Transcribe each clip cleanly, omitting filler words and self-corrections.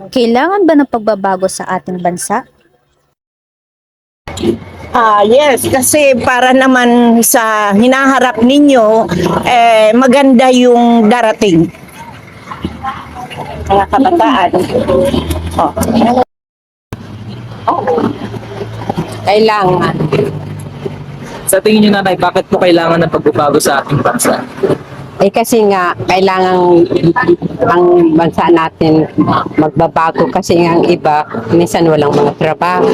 Kailangan ba ng pagbabago sa ating bansa? Yes, kasi para naman sa hinaharap ninyo, maganda yung darating. Mga kabataan. Oh. Kailangan. Sa tingin niyo, Nanay, bakit po kailangan ng pagbabago sa ating bansa? Kasi nga, kailangan ang bansa natin magbabago kasi nga ang iba, minsan walang mga trabaho.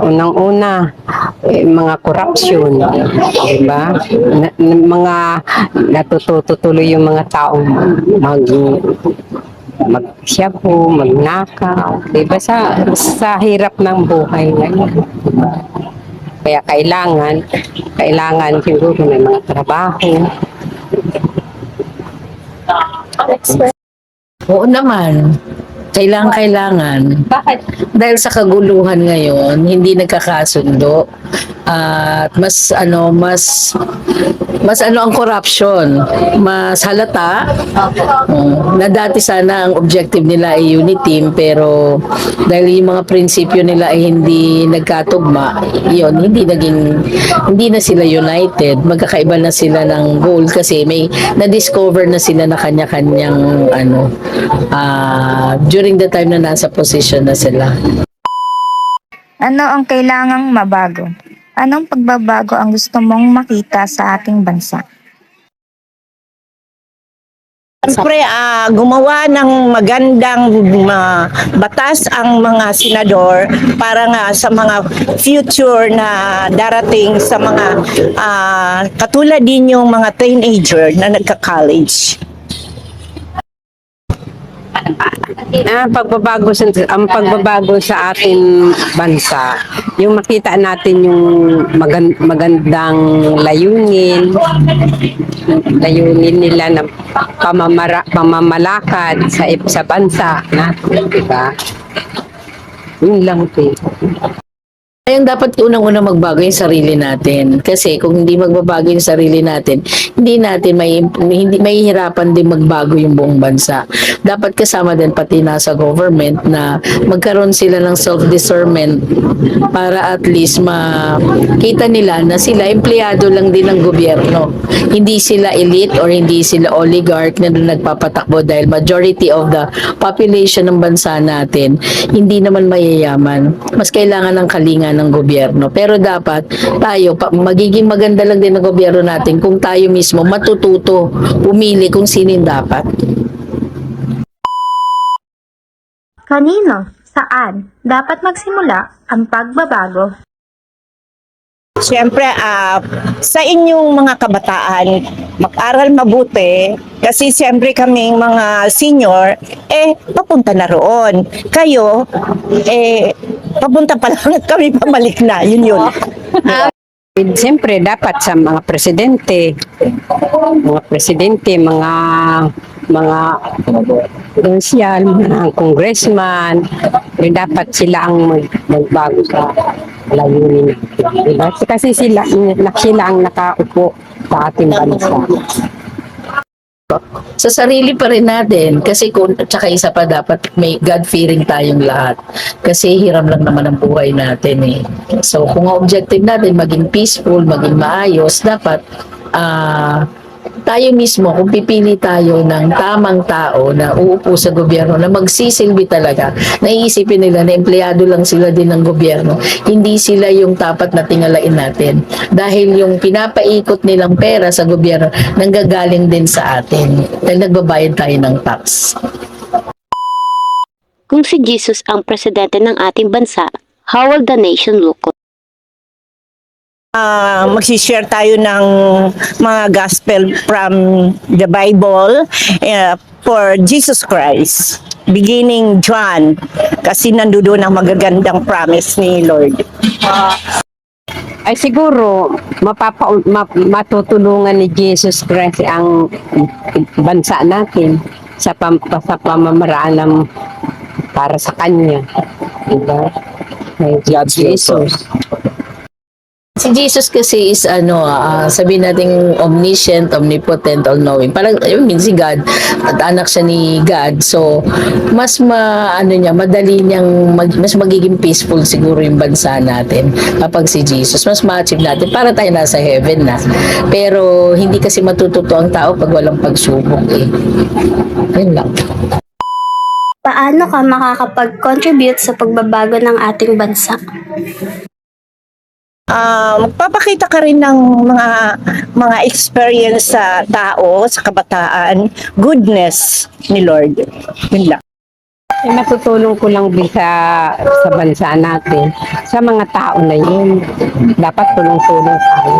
Unang-una, mga korupsyon, diba? Mga natututuloy yung mga taong magsyapo, magnakaw, diba? Sa hirap ng buhay ngayon. Kaya kailangan siguro may mga trabaho. Oo naman. Kailangan. Bakit? Dahil sa kaguluhan ngayon, hindi nagkakasundo. At mas ang corruption, mas halata. Na dati sana ang objective nila ay unity, pero dahil yung mga prinsipyo nila ay hindi nagkatugma, yun, hindi na sila united. Magkakaiba na sila ng goal kasi may na-discover na sila na kanya-kanyang during the time na nasa position na sila. Ano ang kailangang mabago? Anong pagbabago ang gusto mong makita sa ating bansa? Siyempre, gumawa ng magandang batas ang mga senador para nga sa mga future na darating sa mga katulad din yung mga teenager na nagka-college. Ang pagbabago sa ating bansa, yung makita natin yung magandang layunin nila na pamamalakad sa bansa natin, diba? Yun lang po. Ang dapat unang-una magbago yung sarili natin. Kasi kung hindi magbabago yung sarili natin, hindi mahihirapan din magbago yung buong bansa. Dapat kasama din pati nasa government na magkaroon sila ng self-discernment para at least makita nila na sila empleyado lang din ng gobyerno. Hindi sila elite or hindi sila oligarch na nagpapatakbo dahil majority of the population ng bansa natin hindi naman mayayaman. Mas kailangan ng kalinga ng gobyerno. Pero dapat tayo, magiging maganda lang din ng gobyerno natin kung tayo mismo matututo, pumili kung sino yung dapat. Kanino? Saan? Dapat magsimula ang pagbabago? Siyempre, sa inyong mga kabataan, mag-aral mabuti kasi siyempre kaming mga senior, papunta na roon. Kayo, papunta pa lang kami pabalik na. Yun. Siyempre, dapat sa mga presidente, mga konsyal, mga congressman, dapat sila ang magbago sa layunin natin. Diba? Kasi sila ang nakaupo sa ating bansa. Sa sarili pa rin natin kasi tsaka isa pa dapat may God-fearing tayong lahat kasi hiram lang naman ang buhay natin so kung ang objective natin maging peaceful, maging maayos, dapat tayo mismo kung pipili tayo ng tamang tao na uupo sa gobyerno na magsisilbi talaga, naiisipin nila na empleyado lang sila din ng gobyerno, hindi sila yung tapat na tingalain natin dahil yung pinapaikot nilang pera sa gobyerno nanggagaling din sa atin dahil nagbabayad tayo ng tax. Kung si Jesus ang presidente ng ating bansa, how will the nation look? Magsishare tayo ng mga gospel from the Bible for Jesus Christ. Beginning John, kasi nandoon ang magagandang promise ni Lord. Ay siguro, matutulungan ni Jesus Christ ang bansa natin sa pamamaraan ng para sa Kanya. Diba? God's will po. Jesus. Si Jesus kasi is sabihin nating omniscient, omnipotent, all-knowing. Parang, si God, at anak siya ni God. So, mas madali niyang, mas magiging peaceful siguro yung bansa natin kapag si Jesus. Mas ma-achieve natin para tayo nasa heaven na. Pero, hindi kasi matututo ang tao pag walang pagsubok eh. Yun lang. Paano ka makakapag-contribute sa pagbabago ng ating bansa? Magpapakita ka rin ng mga experience sa tao, sa kabataan, goodness ni Lord. Yun lang. Matutulong ko lang din sa bansa natin, sa mga tao na yun. Dapat tulong-tulong tayo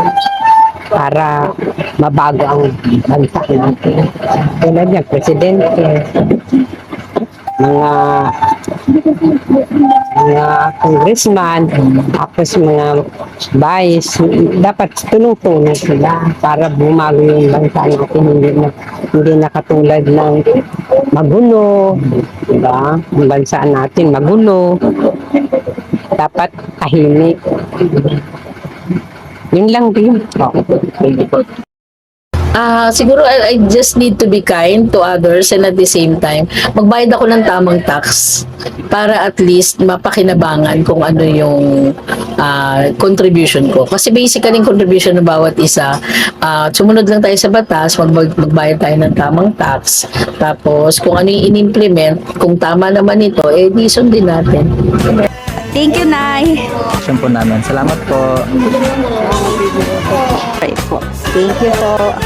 para mabago ang bansa natin. Tulad ng presidente, mga congressman, tapos mga vice, dapat tulong-tulong sila para bumago yung bansa natin, hindi na katulad ng magulo, diba? Ang bansa natin magulo, dapat tahimik. Yun lang din. Siguro I just need to be kind to others and at the same time, magbayad ako ng tamang tax para at least mapakinabangan kung ano yung contribution ko. Kasi basically, yung contribution ng bawat isa, sumunod lang tayo sa batas, magbayad tayo ng tamang tax. Tapos, kung ano yung in-implement, kung tama naman ito, di sundin natin. Thank you, Nay. Question po namin. Salamat po. Thank you po.